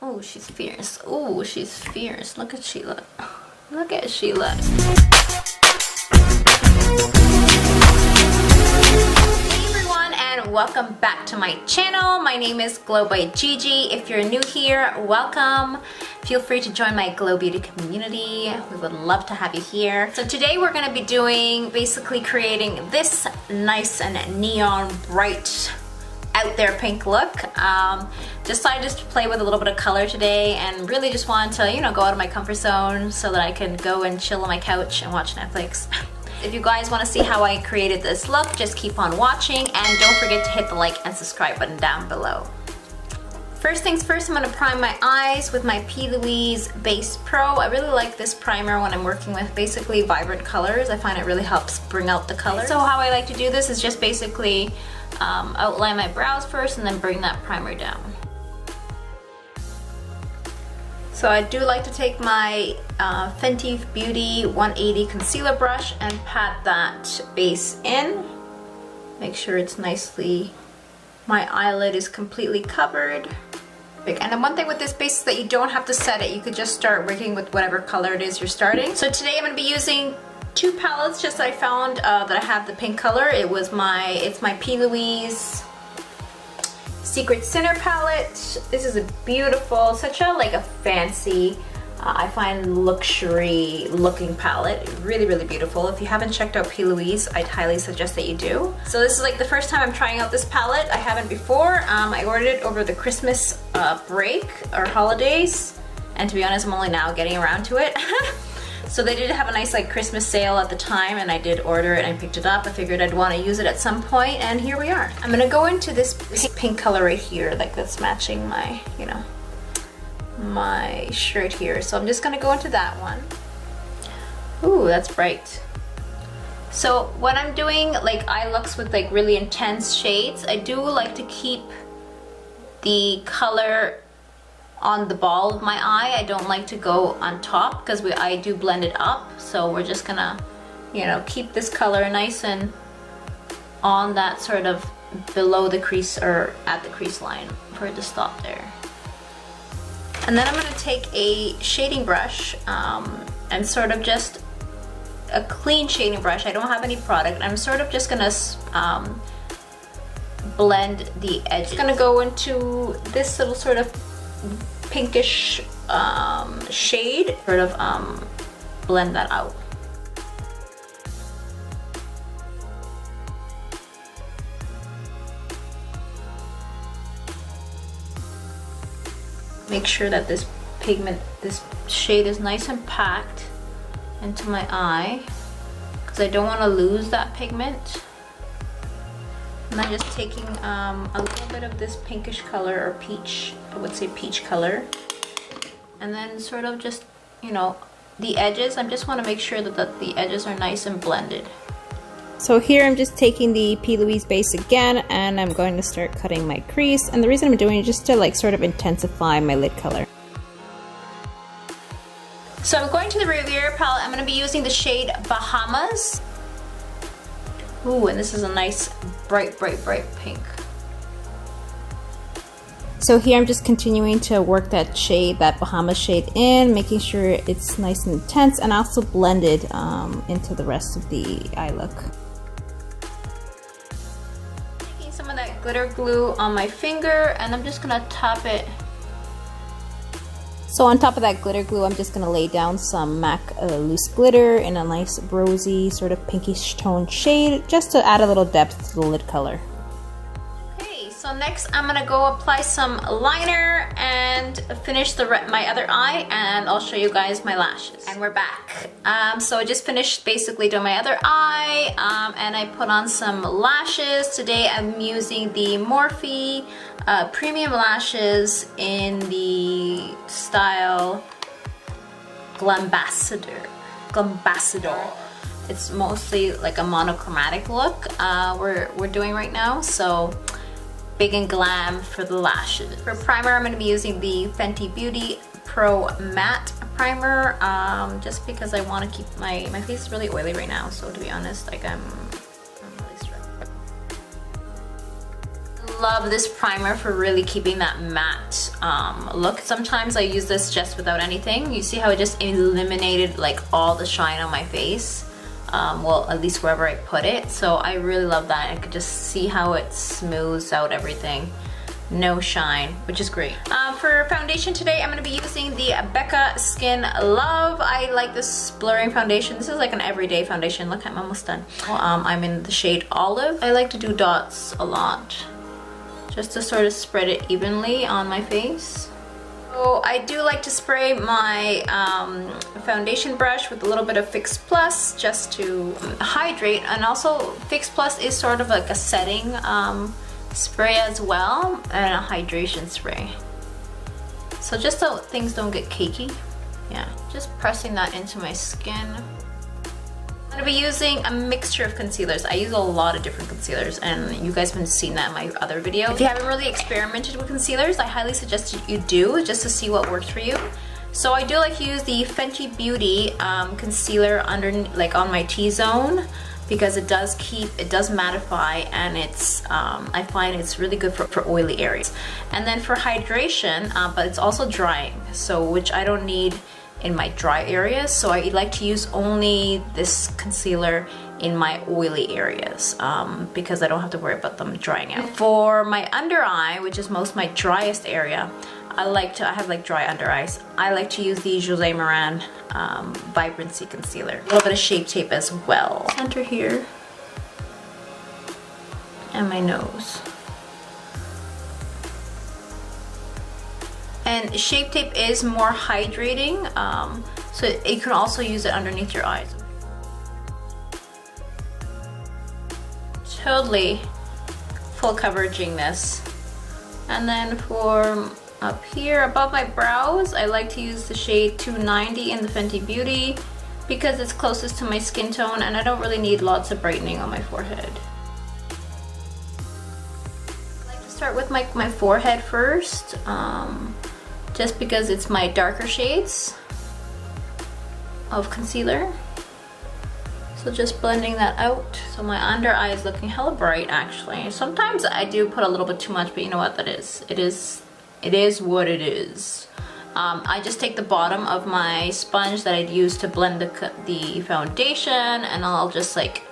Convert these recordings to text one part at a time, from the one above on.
Oh, she's fierce. Oh, she's fierce. Look at Sheila. Look at Sheila. Hey everyone, and welcome back to my channel. My name is Glow by Gigi. If you're new here, welcome. Feel free to join my Glow Beauty community. We would love to have you here. So today we're going to be doing, basically creating this nice and neon bright out there pink look. Decided just to play with a little bit of color today and really just wanted to, you know, go out of my comfort zone so that I can go and chill on my couch and watch Netflix. If you guys want to see how I created this look, just keep on watching and don't forget to hit the like and subscribe button down below. First things first, I'm going to prime my eyes with my Louise Base Pro. I really like this primer when I'm working with basically vibrant colors. I find it really helps bring out the color. So how I like to do this is just basically outline my brows first and then bring that primer down. So I do like to take my Fenty Beauty 180 concealer brush and pat that base in. Make sure it's nicely, my eyelid is completely covered. And then one thing with this base is that you don't have to set it. You could just start working with whatever color it is you're starting. So today I'm going to be using two palettes just that I found that I have the pink color. It's my Louise Secret Sinner palette. This is a beautiful, such a like a fancy, I find luxury looking palette. Really, really beautiful. If you haven't checked out Louise, I'd highly suggest that you do. So this is like the first time I'm trying out this palette. I haven't before. I ordered it over the Christmas break or holidays, and to be honest, I'm only now getting around to it. So they did have a nice like Christmas sale at the time, and I did order it and I picked it up. I figured I'd want to use it at some point, and here we are. I'm gonna go into this pink color right here, like that's matching my, you know, my shirt here. So I'm just gonna go into that one. Ooh, that's bright. So when I'm doing like eye looks with like really intense shades, I do like to keep the color on the ball of my eye. I don't like to go on top because I do blend it up. So we're just gonna, you know, keep this color nice and on that sort of below the crease or at the crease line for it to stop there. And then I'm gonna take a shading brush and sort of just a clean shading brush. I don't have any product. I'm sort of just gonna blend the edges. I'm gonna go into this little sort of pinkish shade, sort of blend that out. Make sure that this pigment, this shade is nice and packed into my eye because I don't want to lose that pigment. And I'm just taking a little bit of this pinkish color, or peach, I would say peach color. And then sort of just, you know, the edges, I just want to make sure that the edges are nice and blended. So here I'm just taking the Louise base again, and I'm going to start cutting my crease. And the reason I'm doing it is just to like sort of intensify my lid color. So I'm going to the Riviera palette. I'm going to be using the shade Bahamas. Ooh, and this is a nice bright, bright, bright pink. So here I'm just continuing to work that shade, that Bahamas shade in, making sure it's nice and intense and also blended into the rest of the eye look. Taking some of that glitter glue on my finger, and I'm just gonna tap it. So on top of that glitter glue, I'm just gonna lay down some MAC loose glitter in a nice rosy sort of pinkish tone shade, just to add a little depth to the lid color. Okay, so next I'm gonna go apply some liner and finish my other eye, and I'll show you guys my lashes. And we're back. So I just finished basically doing my other eye, and I put on some lashes. Today I'm using the Morphe premium lashes in the style Glambassador. It's mostly like a monochromatic look we're doing right now, so big and glam for the lashes. For primer, I'm going to be using the Fenty Beauty Pro Matte Primer, just because I want to keep my face is really oily right now, so to be honest, like I'm really stressed. love this primer for really keeping that matte look. Sometimes I use this just without anything. You see how it just eliminated like all the shine on my face? Well, at least wherever I put it. So I really love that. I could just see how it smooths out everything. No shine, which is great. For foundation today, I'm gonna be using the Becca Skin Love. I like this blurring foundation. This is like an everyday foundation. Look, I'm almost done. I'm in the shade Olive. I like to do dots a lot, just to sort of spread it evenly on my face. So I do like to spray my foundation brush with a little bit of Fix Plus just to hydrate, and also Fix Plus is sort of like a setting spray as well, and a hydration spray. So just so things don't get cakey. Yeah, just pressing that into my skin. I'm gonna be using a mixture of concealers. I use a lot of different concealers, and you guys have been seeing that in my other video. If you haven't really experimented with concealers, I highly suggest you do, just to see what works for you. So I do like to use the Fenty Beauty concealer under, like on my T-zone, because it does mattify, and it's I find it's really good for oily areas. And then for hydration, but it's also drying, so which I don't need in my dry areas, so I like to use only this concealer in my oily areas because I don't have to worry about them drying out. For my under eye, which is most my driest area, I have like dry under eyes. I like to use the Jose Moran Vibrancy Concealer. A little bit of Shape Tape as well. Center here. And my nose. And Shape Tape is more hydrating, so you can also use it underneath your eyes. Totally full coveraging this. And then for up here above my brows, I like to use the shade 290 in the Fenty Beauty because it's closest to my skin tone, and I don't really need lots of brightening on my forehead. I like to start with my forehead first, just because it's my darker shades of concealer. So just blending that out. So my under eye is looking hella bright actually. Sometimes I do put a little bit too much, but you know what that is? It is what it is. I just take the bottom of my sponge that I'd use to blend the foundation, and I'll just like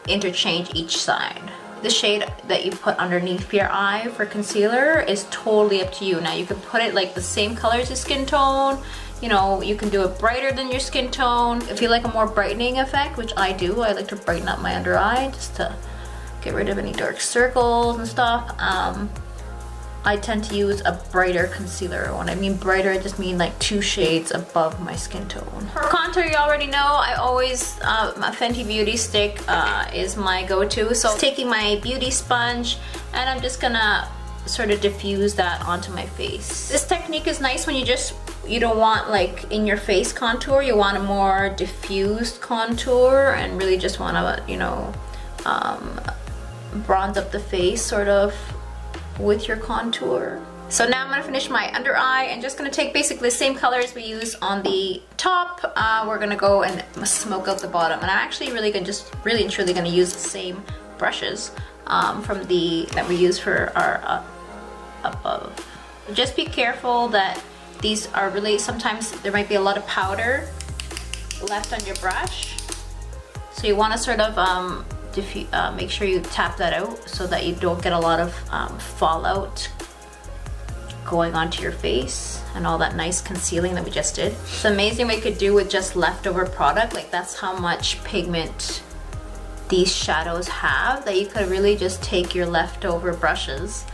interchange each side. The shade that you put underneath your eye for concealer is totally up to you. Now you can put it like the same color as your skin tone. You know, you can do it brighter than your skin tone. If you like a more brightening effect, which I do, I like to brighten up my under eye just to get rid of any dark circles and stuff. I tend to use a brighter concealer. When I mean brighter, I just mean like 2 shades above my skin tone. For contour, you already know, I always, my Fenty Beauty stick is my go-to. So taking my beauty sponge, and I'm just gonna sort of diffuse that onto my face. This technique is nice when you don't want like in your face contour, you want a more diffused contour and really just want to, you know, bronze up the face sort of with your contour. So now I'm gonna finish my under eye and just gonna take basically the same colors we used on the top. We're gonna go and smoke out the bottom, and I'm actually really and truly gonna use the same brushes that we use for our above. Just be careful that these are really, sometimes there might be a lot of powder left on your brush, so you want to sort of make sure you tap that out so that you don't get a lot of fallout going onto your face and all that nice concealing that we just did. It's amazing what you could do with just leftover product. Like, that's how much pigment these shadows have, that you could really just take your leftover brushes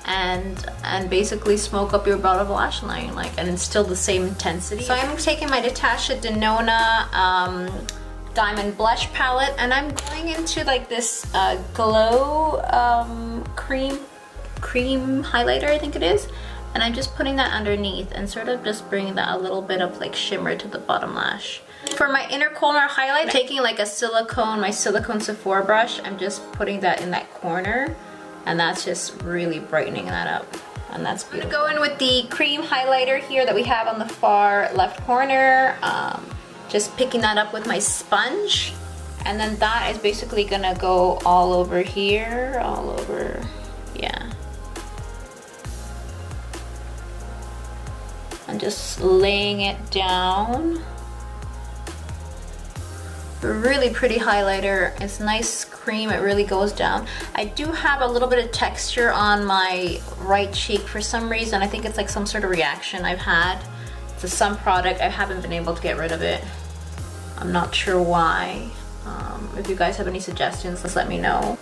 and basically smoke up your bottom lash line, like, and it's still the same intensity. So I'm taking my Natasha Denona Diamond Blush Palette, and I'm going into like this glow cream highlighter, I think it is, and I'm just putting that underneath and sort of just bringing that a little bit of like shimmer to the bottom lash. For my inner corner highlight, I'm taking like my silicone Sephora brush, I'm just putting that in that corner, and that's just really brightening that up, and that's beautiful. I'm gonna go in with the cream highlighter here that we have on the far left corner, just picking that up with my sponge, and then that is basically gonna go all over here, all over, yeah. and just laying it down. Really pretty highlighter. It's nice cream, it really goes down. I do have a little bit of texture on my right cheek for some reason. I think it's like some sort of reaction I've had to some product. I haven't been able to get rid of it. I'm not sure why. If you guys have any suggestions, just let me know.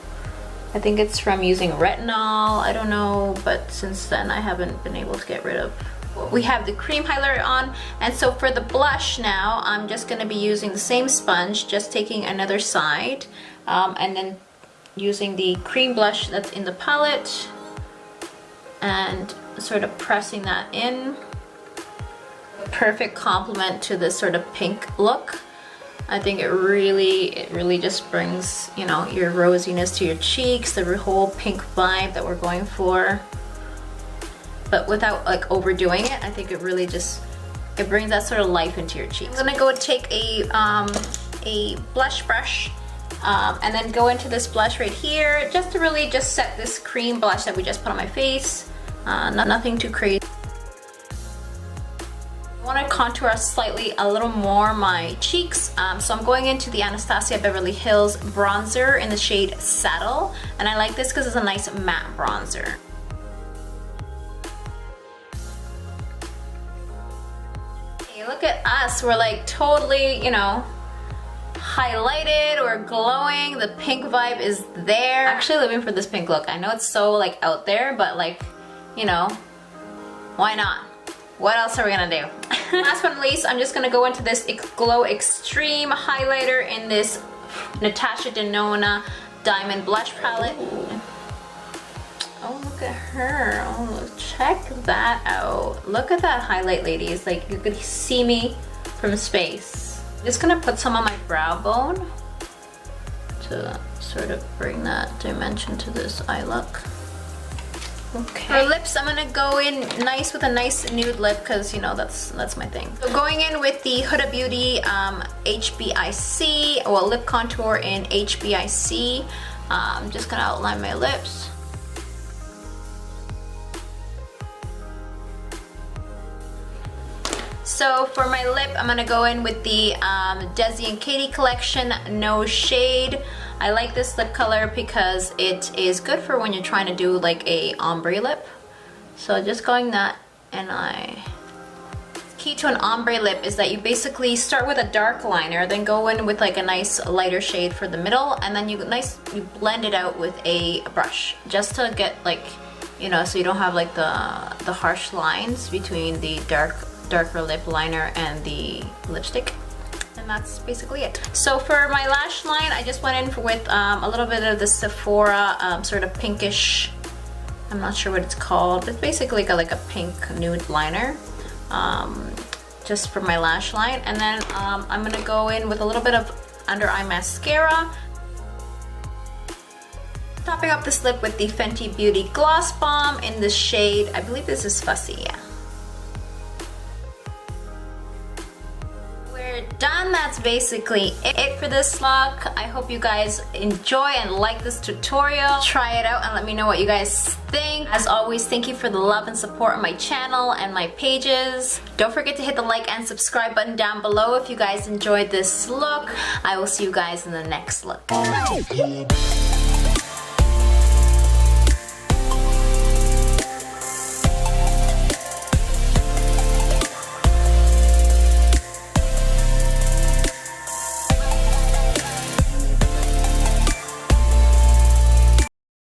I think it's from using retinol, I don't know, but since then I haven't been able to get rid of. We have the cream highlighter on, and so for the blush now, I'm just going to be using the same sponge, just taking another side, and then using the cream blush that's in the palette, and sort of pressing that in. Perfect complement to this sort of pink look. I think it really just brings, you know, your rosiness to your cheeks, the whole pink vibe that we're going for. But without like overdoing it. I think it really just, it brings that sort of life into your cheeks. I'm gonna go take a blush brush and then go into this blush right here just to really just set this cream blush that we just put on my face. Nothing too crazy. I want to contour slightly a little more my cheeks, so I'm going into the Anastasiabeverlyhills bronzer in the shade Saddle, and I like this because it's a nice matte bronzer. Look at us, we're like totally, you know, highlighted or glowing. The pink vibe is there. Actually living for this pink look. I know it's so like out there, but like, you know, why not? What else are we gonna do? Last but not least, I'm just gonna go into this Glow Extreme highlighter in this Natasha Denona Diamond Blush Palette. Oh, look at her. Oh, check that out. Look at that highlight, ladies. Like, you could see me from space. I'm just gonna put some on my brow bone to sort of bring that dimension to this eye look. Okay. For lips, I'm gonna go in nice with a nice nude lip because, you know, that's my thing. So going in with the Huda Beauty HBIC, well, lip contour in HBIC. I'm just gonna outline my lips. So for my lip, I'm gonna go in with the DesiKaty collection No Shade. I like this lip color because it is good for when you're trying to do like a ombre lip. So just going that, and key to an ombre lip is that you basically start with a dark liner, then go in with like a nice lighter shade for the middle, and then you blend it out with a brush just to get like, you know, so you don't have like the harsh lines between the darker lip liner and the lipstick. And that's basically it. So for my lash line, I just went in with a little bit of the Sephora sort of pinkish, I'm not sure what it's called. It's basically got like a pink nude liner just for my lash line. And then I'm gonna go in with a little bit of under eye mascara. Topping up this lip with the Fenty Beauty Gloss Bomb in the shade, I believe this is Fussy, yeah. Done. That's basically it for this look. I hope you guys enjoy and like this tutorial. Try it out and let me know what you guys think. As always, thank you for the love and support on my channel and my pages. Don't forget to hit the like and subscribe button down below if you guys enjoyed this look. I will see you guys in the next look.